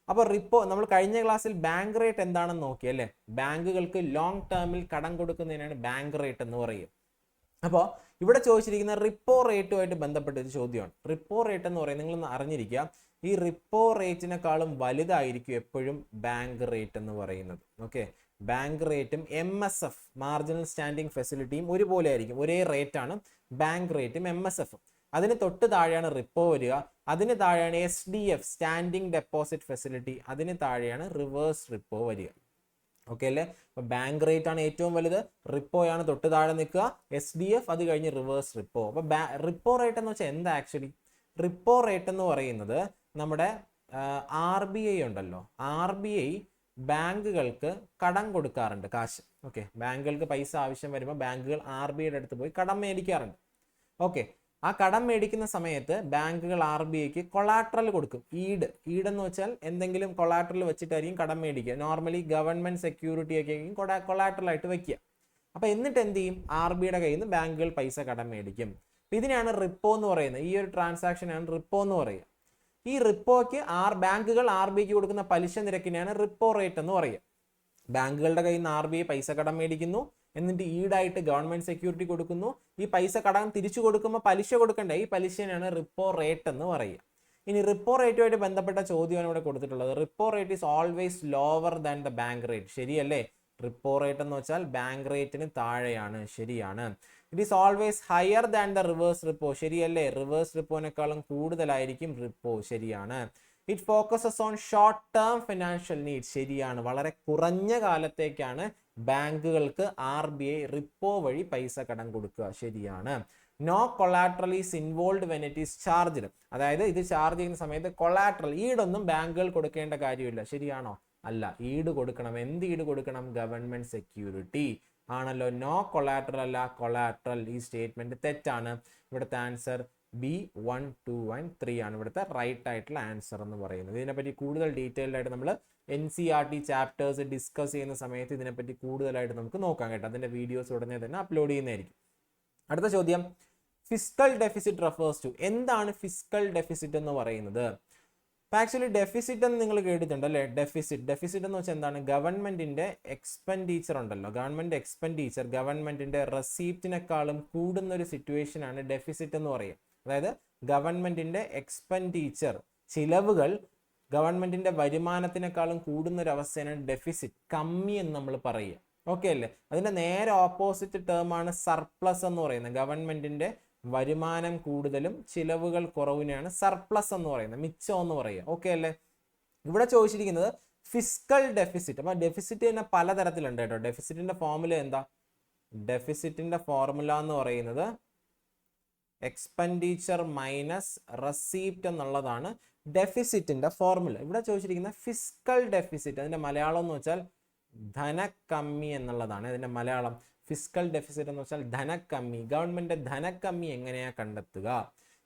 അപ്പൊ റിപ്പോ നമ്മൾ കഴിഞ്ഞ ക്ലാസ്സിൽ ബാങ്ക് റേറ്റ് എന്താണെന്ന് നോക്കി അല്ലേ? ബാങ്കുകൾക്ക് ലോങ് ടേമിൽ കടം കൊടുക്കുന്നതിനാണ് ബാങ്ക് റേറ്റ് എന്ന് പറയുക. അപ്പോൾ ഇവിടെ ചോദിച്ചിരിക്കുന്ന റിപ്പോ റേറ്റുമായിട്ട് ബന്ധപ്പെട്ട ഒരു ചോദ്യമാണ്. റിപ്പോ റേറ്റ് എന്ന് പറയുന്നത് നിങ്ങൾ അറിഞ്ഞിരിക്കുക, ഈ റിപ്പോ റേറ്റിനെക്കാളും വലുതായിരിക്കും എപ്പോഴും ബാങ്ക് റേറ്റ് എന്ന് പറയുന്നത്. ഓക്കെ, ബാങ്ക് റേറ്റും MSF മാർജിനൽ സ്റ്റാൻഡിംഗ് ഫെസിലിറ്റിയും ഒരുപോലെ ആയിരിക്കും, ഒരേ റേറ്റ് ആണ് ബാങ്ക് റേറ്റും MSF. അതിന് തൊട്ട് താഴെയാണ് റിപ്പോ വരിക, അതിന് താഴെയാണ് SDF സ്റ്റാൻഡിംഗ് ഡെപ്പോസിറ്റ് ഫെസിലിറ്റി, അതിന് താഴെയാണ് റിവേഴ്സ് റിപ്പോ വരിക. ഓക്കെ അല്ലേ? അപ്പോൾ ബാങ്ക് റേറ്റ് ആണ് ഏറ്റവും വലുത്, റിപ്പോയാണ് തൊട്ട് താഴെ നിൽക്കുക, SDF അത് കഴിഞ്ഞ് റിവേഴ്സ് റിപ്പോ. അപ്പോൾ റിപ്പോ റേറ്റ് എന്ന് വെച്ചാൽ എന്താ ആക്ച്വലി? റിപ്പോ റേറ്റ് എന്ന് പറയുന്നത് നമ്മുടെ RBI ഉണ്ടല്ലോ, RBI ബാങ്കുകൾക്ക് കടം കൊടുക്കാറുണ്ട്, കാശ്. ഓക്കെ, ബാങ്കുകൾക്ക് പൈസ ആവശ്യം വരുമ്പോൾ ബാങ്കുകൾ RBIയുടെ അടുത്ത് പോയി കടം മേടിക്കാറുണ്ട്. ഓക്കെ, ആ കടം മേടിക്കുന്ന സമയത്ത് ബാങ്കുകൾ RBIക്ക് കൊളാട്രൽ കൊടുക്കും. ഈഡ് എന്ന് വെച്ചാൽ എന്തെങ്കിലും കൊളാട്രൽ വെച്ചിട്ടായിരിക്കും കടം മേടിക്കുക. നോർമലി ഗവൺമെന്റ് സെക്യൂരിറ്റി ഒക്കെ ആയിരിക്കും കൊളാട്രൽ ആയിട്ട് വെക്കുക. അപ്പൊ എന്നിട്ട് എന്ത് ചെയ്യും? RBIയുടെ കയ്യിൽ നിന്ന് ബാങ്കുകൾ പൈസ കടം മേടിക്കും. ഇതിനെയാണ് റിപ്പോ എന്ന് പറയുന്നത്. ഈ ഒരു ട്രാൻസാക്ഷനാണ് റിപ്പോ എന്ന് പറയുക. ഈ റിപ്പോയ്ക്ക് ബാങ്കുകൾ RBIക്ക് കൊടുക്കുന്ന പലിശ നിരക്കിനെയാണ് റിപ്പോ റേറ്റ് എന്ന് പറയുക. ബാങ്കുകളുടെ കയ്യിൽ നിന്ന് RBI പൈസ കടം മേടിക്കുന്നു, എന്നിട്ട് ഈടായിട്ട് ഗവൺമെന്റ് സെക്യൂരിറ്റി കൊടുക്കുന്നു. ഈ പൈസ കടം തിരിച്ചു കൊടുക്കുമ്പോൾ പലിശ കൊടുക്കണ്ടേ, ഈ പലിശയാണ് റിപ്പോ റേറ്റ് എന്ന് പറയുക. ഇനി റിപ്പോ റേറ്റുമായിട്ട് ബന്ധപ്പെട്ട ചോദ്യമാണ് ഇവിടെ കൊടുത്തിട്ടുള്ളത്. Repo rate is always lower than the bank rate. ശരിയല്ലേ? റിപ്പോ റേറ്റ് എന്ന് വെച്ചാൽ ബാങ്ക് റേറ്റിന് താഴെയാണ്. ശരിയാണ്. It is always higher than the reverse repo. ശരിയല്ലേ? റിവേഴ്സ് റിപ്പോനേക്കാളും കൂടുതലായിരിക്കും റിപ്പോ. ശരിയാണ്. It focuses on short term financial needs. ശരിയാണ്. വളരെ കുറഞ്ഞ കാലത്തേക്കാണ് ബാങ്കുകൾക്ക് RBI റിപ്പോ വഴി പൈസ കടം കൊടുക്കുക. ശരിയാണ്. No collateral is involve when it is charged. അതായത് ഇത് ചാർജ് ചെയ്യുന്ന സമയത്ത് കൊളാട്രൽ, ഈടൊന്നും ബാങ്കുകൾ കൊടുക്കേണ്ട കാര്യമില്ല. ശരിയാണോ? അല്ല, ഈട് കൊടുക്കണം. എന്ത് ഈട് കൊടുക്കണം? ഗവൺമെന്റ് സെക്യൂരിറ്റി ആണല്ലോ. നോ കൊളാട്രൽ അല്ല, കൊളാട്രൽ. ഈ സ്റ്റേറ്റ്മെന്റ് തെറ്റാണ്. ഇവിടുത്തെ ആൻസർ B1, 2 and 3 ആണ് ഇവിടുത്തെ റൈറ്റ് ആയിട്ടുള്ള ആൻസർ എന്ന് പറയുന്നത്. ഇതിനെപ്പറ്റി കൂടുതൽ ഡീറ്റെയിൽഡ് ആയിട്ട് നമ്മൾ NCERT ചാപ്റ്റേഴ്സ് ഡിസ്കസ് ചെയ്യുന്ന സമയത്ത് ഇതിനെപ്പറ്റി കൂടുതലായിട്ട് നമുക്ക് നോക്കാം കേട്ടോ. അതിന്റെ വീഡിയോസ് ഉടനെ തന്നെ അപ്ലോഡ് ചെയ്യുന്നതായിരിക്കും. അടുത്ത ചോദ്യം, ഫിസ്ക്കൽ ഡെഫിസിറ്റ് റെഫേഴ്സ് ടു. എന്താണ് ഫിസ്ക്കൽ ഡെഫിസിറ്റ് എന്ന് പറയുന്നത്? ആക്ച്വലി ഡെഫിസിറ്റ് എന്ന് നിങ്ങൾ കേട്ടിട്ടുണ്ട് അല്ലേ? ഡെഫിസിറ്റ് എന്ന് വെച്ചാൽ എന്താണ്? ഗവൺമെന്റിന്റെ എക്സ്പെൻഡിച്ചർ ഉണ്ടല്ലോ, ഗവൺമെന്റ് എക്സ്പെൻഡിച്ചർ ഗവൺമെന്റിന്റെ റെസീപ്റ്റിനെക്കാളും കൂടുന്ന ഒരു സിറ്റുവേഷൻ ആണ് ഡെഫിസിറ്റ് എന്ന് പറയുക. അതായത് ഗവൺമെന്റിന്റെ എക്സ്പെൻഡിച്ചർ, ചിലവുകൾ ഗവൺമെന്റിന്റെ വരുമാനത്തിനേക്കാളും കൂടുന്ന ഒരു അവസ്ഥയാണ് ഡെഫിസിറ്റ്, കമ്മി എന്ന് നമ്മൾ പറയുക. ഓക്കെ അല്ലേ? അതിന്റെ നേരെ ഓപ്പോസിറ്റ് ടേം ആണ് സർപ്ലസ് എന്ന് പറയുന്നത്. ഗവൺമെന്റിന്റെ വരുമാനം കൂടുതലും ചിലവുകൾ കുറവിനെയാണ് സർപ്ലസ് എന്ന് പറയുന്നത്, മിച്ചം എന്ന് പറയുക. ഓക്കെ അല്ലേ? ഇവിടെ ചോദിച്ചിരിക്കുന്നത് ഫിസ്ക്കൽ ഡെഫിസിറ്റ്. അപ്പൊ ഡെഫിസിറ്റ് തന്നെ പലതരത്തിലുണ്ട് കേട്ടോ. ഡെഫിസിറ്റിന്റെ ഫോർമുല എന്താ? ഡെഫിസിറ്റിന്റെ ഫോർമുല എന്ന് പറയുന്നത് എക്സ്പെൻഡിച്ചർ മൈനസ് റെസീപ്റ്റ് എന്നുള്ളതാണ് ഡെഫിസിറ്റിന്റെ ഫോർമുല. ഇവിടെ ചോദിച്ചിരിക്കുന്ന ഫിസ്ക്കൽ ഡെഫിസിറ്റ്, അതിന്റെ മലയാളം എന്ന് വെച്ചാൽ ധനക്കമ്മി എന്നുള്ളതാണ്. അതിന്റെ മലയാളം ഫിസ്ക്കൽ ഡെഫിസിറ്റ് എന്ന് വെച്ചാൽ ധനക്കമ്മി. ഗവൺമെന്റ് ധനക്കമ്മി എങ്ങനെയാ കണ്ടെത്തുക?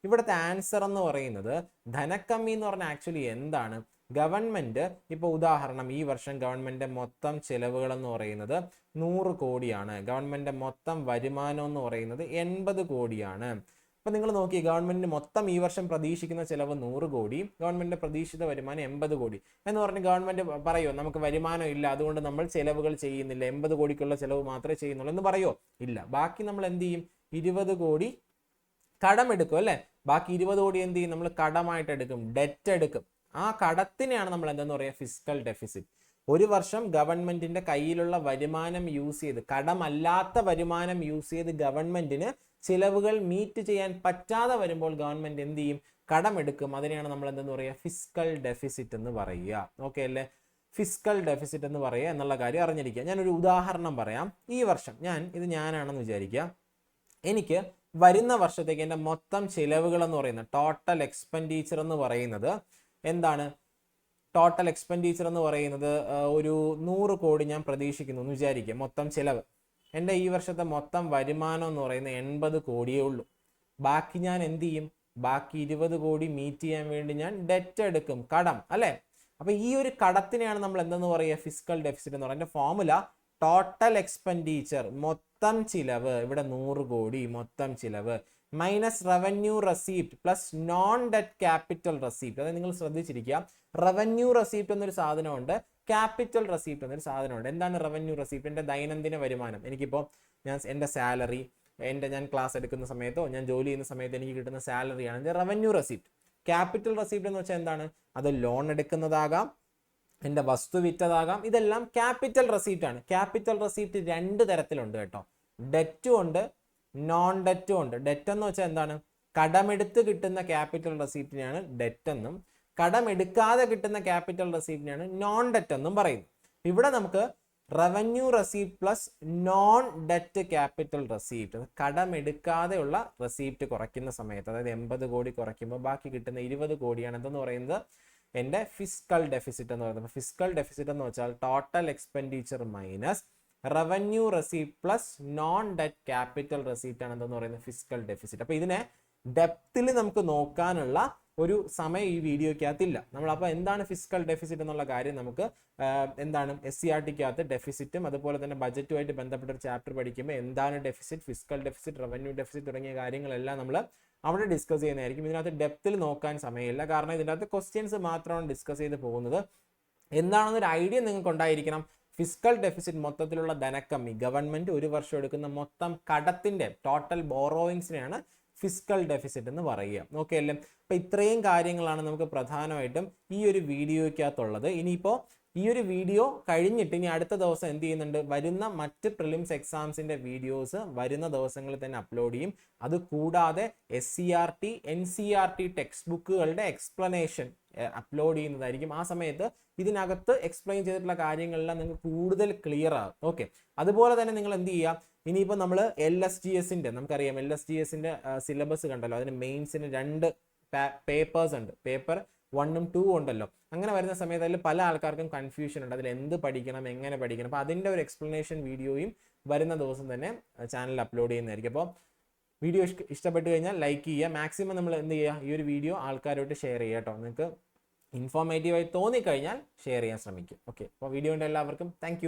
ഇവിടുത്തെ ആൻസർ എന്ന് പറയുന്നത്, ധനക്കമ്മി എന്ന് പറഞ്ഞാൽ ആക്ച്വലി എന്താണ്? ഗവൺമെന്റ് ഇപ്പോൾ ഉദാഹരണം ഈ വർഷം ഗവൺമെന്റ് മൊത്തം ചെലവുകൾ എന്ന് പറയുന്നത് 100 കോടിയാണ്. ഗവൺമെന്റ് മൊത്തം വരുമാനം എന്ന് പറയുന്നത് 80 കോടിയാണ്. അപ്പൊ നിങ്ങൾ നോക്കി, ഗവൺമെന്റിന് മൊത്തം ഈ വർഷം പ്രതീക്ഷിക്കുന്ന ചെലവ് 100 കോടി, ഗവൺമെന്റിന്റെ പ്രതീക്ഷിത വരുമാനം 80 കോടി എന്ന് പറഞ്ഞ് ഗവൺമെന്റ് പറയോ നമുക്ക് വരുമാനം ഇല്ല അതുകൊണ്ട് നമ്മൾ ചെലവുകൾ ചെയ്യുന്നില്ല, 80 കോടിക്കുള്ള ചെലവ് മാത്രമേ ചെയ്യുന്നുള്ളൂ എന്ന് പറയോ? ഇല്ല. ബാക്കി നമ്മൾ എന്ത് ചെയ്യും? 20 കോടി കടമെടുക്കും അല്ലെ? ബാക്കി 20 കോടി എന്ത് ചെയ്യും? നമ്മൾ കടമായിട്ട് എടുക്കും, ഡെറ്റ് എടുക്കും. ആ കടത്തിനെയാണ് നമ്മൾ എന്തെന്ന് പറയുക? Fiscal deficit. ഒരു വർഷം ഗവൺമെന്റിന്റെ കയ്യിലുള്ള വരുമാനം യൂസ് ചെയ്ത്, കടമല്ലാത്ത വരുമാനം യൂസ് ചെയ്ത് ഗവൺമെന്റിന് ചിലവുകൾ മീറ്റ് ചെയ്യാൻ പറ്റാതെ വരുമ്പോൾ ഗവൺമെന്റ് എന്ത് ചെയ്യും? കടമെടുക്കും. അതിനെയാണ് നമ്മൾ എന്തെന്ന് പറയുക? ഫിസ്ക്കൽ ഡെഫിസിറ്റ് എന്ന് പറയുക. ഓക്കെ അല്ലേ? ഫിസ്ക്കൽ ഡെഫിസിറ്റ് എന്ന് പറയുക എന്നുള്ള കാര്യം അറിഞ്ഞിരിക്കുക. ഞാനൊരു ഉദാഹരണം പറയാം. ഈ വർഷം ഞാനാണെന്ന് വിചാരിക്കുക. എനിക്ക് വരുന്ന വർഷത്തേക്ക് എൻ്റെ മൊത്തം ചിലവുകൾ എന്ന് പറയുന്നത്, ടോട്ടൽ എക്സ്പെൻഡിച്ചർ എന്ന് പറയുന്നത് എന്താണ്? ടോട്ടൽ എക്സ്പെൻഡിച്ചർ എന്ന് പറയുന്നത് ഒരു 100 കോടി ഞാൻ പ്രതീക്ഷിക്കുന്നു എന്ന് വിചാരിക്കുക, മൊത്തം ചിലവ്. എൻ്റെ ഈ വർഷത്തെ മൊത്തം വരുമാനം എന്ന് പറയുന്നത് 80 കോടിയേ ഉള്ളൂ. ബാക്കി ഞാൻ എന്ത് ചെയ്യും? ബാക്കി 20 കോടി മീറ്റ് ചെയ്യാൻ വേണ്ടി ഞാൻ ഡെറ്റ് എടുക്കും, കടം അല്ലേ? അപ്പൊ ഈ ഒരു കടത്തിനെയാണ് നമ്മൾ എന്തെന്ന് പറയുക? ഫിസ്ക്കൽ ഡെഫിസിറ്റ് എന്ന് പറയുന്നത്. ഫോർമുല ടോട്ടൽ എക്സ്പെൻഡിച്ചർ, മൊത്തം ചിലവ്, ഇവിടെ 100 കോടി മൊത്തം ചിലവ്, minus revenue receipt plus non debt capital receipt. അതായത് നിങ്ങൾ ശ്രദ്ധിച്ചിരിക്കുക, റവന്യൂ റെസീപ്റ്റ് എന്നൊരു സാധനമുണ്ട്, ക്യാപിറ്റൽ റെസീപ്റ്റ് എന്നൊരു സാധനമുണ്ട്. എന്താണ് റവന്യൂ റെസീപ്റ്റ്? എൻ്റെ ദൈനംദിന വരുമാനം. എനിക്കിപ്പോൾ എൻ്റെ സാലറി, ഞാൻ ക്ലാസ് എടുക്കുന്ന സമയത്തോ ഞാൻ ജോലി ചെയ്യുന്ന സമയത്ത് എനിക്ക് കിട്ടുന്ന സാലറിയാണ് എൻ്റെ റവന്യൂ റെസീപ്റ്റ്. ക്യാപിറ്റൽ റെസീപ്റ്റ് എന്ന് വെച്ചാൽ എന്താണ്? അത് ലോൺ എടുക്കുന്നതാകാം, എൻ്റെ വസ്തു വിറ്റതാകാം, ഇതെല്ലാം ക്യാപിറ്റൽ റെസീപ്റ്റ് ആണ്. ക്യാപിറ്റൽ റെസീപ്റ്റ് 2 തരത്തിലുണ്ട് കേട്ടോ. ഡെറ്റും ഉണ്ട്, നോൺ ഡെറ്റും ഉണ്ട്. ഡെറ്റ് എന്ന് വെച്ചാൽ എന്താണ്? കടമെടുത്ത് കിട്ടുന്ന ക്യാപിറ്റൽ റെസീപ്റ്റിനെയാണ് ഡെറ്റ് എന്നും, കടമെടുക്കാതെ കിട്ടുന്ന ക്യാപിറ്റൽ റെസീപ്റ്റിനെയാണ് നോൺ ഡെറ്റ് എന്നും പറയുന്നത്. ഇവിടെ നമുക്ക് revenue receipt plus non debt capital receipt, കടമെടുക്കാതെയുള്ള റെസീപ്റ്റ് കുറയ്ക്കുന്ന സമയത്ത്, അതായത് 80 കോടി കുറയ്ക്കുമ്പോൾ ബാക്കി കിട്ടുന്ന 20 കോടിയാണ് എന്തെന്ന് പറയുന്നത് എൻ്റെ ഫിസ്ക്കൽ ഡെഫിസിറ്റ് എന്ന് പറയുന്നത്. ഫിസ്ക്കൽ ഡെഫിസിറ്റ് എന്ന് വെച്ചാൽ total expenditure minus revenue receipt plus non debt capital receipt ആണ് എന്തെന്ന് പറയുന്നത് ഫിസ്ക്കൽ ഡെഫിസിറ്റ്. അപ്പോൾ ഇതിനെ ഡെപ്തിൽ നമുക്ക് നോക്കാനുള്ള ഒരു സമയം ഈ വീഡിയോക്കകത്തില്ല. നമ്മളപ്പോൾ എന്താണ് ഫിസ്ക്കൽ ഡെഫിസിറ്റ് എന്നുള്ള കാര്യം നമുക്ക് എന്താണ് SCERT-ക്കകത്ത് ഡെഫിസിറ്റും അതുപോലെ തന്നെ ബജറ്റുമായിട്ട് ബന്ധപ്പെട്ട ഒരു ചാപ്റ്റർ പഠിക്കുമ്പോൾ എന്താണ് deficit, fiscal deficit, revenue deficit തുടങ്ങിയ കാര്യങ്ങളെല്ലാം നമ്മൾ അവിടെ ഡിസ്കസ് ചെയ്യുന്നതായിരിക്കും. ഇതിനകത്ത് ഡെപ്തിൽ നോക്കാൻ സമയമില്ല, കാരണം ഇതിൻ്റെ അകത്ത് ക്വസ്റ്റ്യൻസ് മാത്രമാണ് ഡിസ്കസ് ചെയ്ത് പോകുന്നത്. എന്താണെന്നൊരു ഐഡിയ നിങ്ങൾക്ക് ഉണ്ടായിരിക്കണം. ഫിസ്ക്കൽ ഡെഫിസിറ്റ് മൊത്തത്തിലുള്ള ധനക്കമ്മി, ഗവൺമെന്റ് ഒരു വർഷം എടുക്കുന്ന മൊത്തം കടത്തിന്റെ ടോട്ടൽ ബോറോയിങ്സിനെയാണ് ഫിസ്ക്കൽ ഡെഫിസിറ്റ് എന്ന് പറയുക. ഓക്കെ അല്ലേ? അപ്പൊ ഇത്രയും കാര്യങ്ങളാണ് നമുക്ക് പ്രധാനമായിട്ടും ഈ ഒരു വീഡിയോയ്ക്കകത്തുള്ളത്. ഇനിയിപ്പോൾ ഈ ഒരു വീഡിയോ കഴിഞ്ഞിട്ട് ഇനി അടുത്ത ദിവസം എന്ത് ചെയ്യുന്നുണ്ട്, വരുന്ന മറ്റ് പ്രിലിംസ് എക്സാംസിന്റെ വീഡിയോസ് വരുന്ന ദിവസങ്ങളിൽ തന്നെ അപ്ലോഡ് ചെയ്യും. അത് കൂടാതെ SCERT NCERT ടെക്സ്റ്റ് ബുക്കുകളുടെ എക്സ്പ്ലനേഷൻ അപ്ലോഡ് ചെയ്യുന്നതായിരിക്കും. ആ സമയത്ത് ഇതിനകത്ത് എക്സ്പ്ലെയിൻ ചെയ്തിട്ടുള്ള കാര്യങ്ങളെല്ലാം നിങ്ങൾക്ക് കൂടുതൽ ക്ലിയർ ആകും. ഓക്കെ, അതുപോലെ തന്നെ നിങ്ങൾ എന്ത് ചെയ്യുക, ഇനിയിപ്പോൾ നമ്മൾ LSGSന്റെ നമുക്കറിയാം, LSGSന്റെ സിലബസ് കണ്ടല്ലോ, അതിന് മെയിൻസിന് 2 പേപ്പേഴ്സ് ഉണ്ട്, പേപ്പർ 1ഉം 2ഉം ഉണ്ടല്ലോ. അങ്ങനെ വരുന്ന സമയത്ത് അതിൽ പല ആൾക്കാർക്കും കൺഫ്യൂഷൻ ഉണ്ട്, അതിൽ എന്ത് പഠിക്കണം, എങ്ങനെ പഠിക്കണം. അപ്പോൾ അതിൻ്റെ ഒരു എക്സ്പ്ലനേഷൻ വീഡിയോയും വരുന്ന ദിവസം തന്നെ ചാനലിൽ അപ്ലോഡ് ചെയ്യുന്നതായിരിക്കും. അപ്പോൾ വീഡിയോ ഇഷ്ടപ്പെട്ട് കഴിഞ്ഞാൽ ലൈക്ക് ചെയ്യുക, മാക്സിമം നമ്മൾ എന്ത് ചെയ്യുക, ഈ ഒരു വീഡിയോ ആൾക്കാരോട്ട് ഷെയർ ചെയ്യുക കേട്ടോ. നിങ്ങൾക്ക് ഇൻഫോർമേറ്റീവായി തോന്നിക്കഴിഞ്ഞാൽ ഷെയർ ചെയ്യാൻ ശ്രമിക്കും. ഓക്കെ, അപ്പോൾ വീഡിയോൻ്റെ എല്ലാവർക്കും താങ്ക്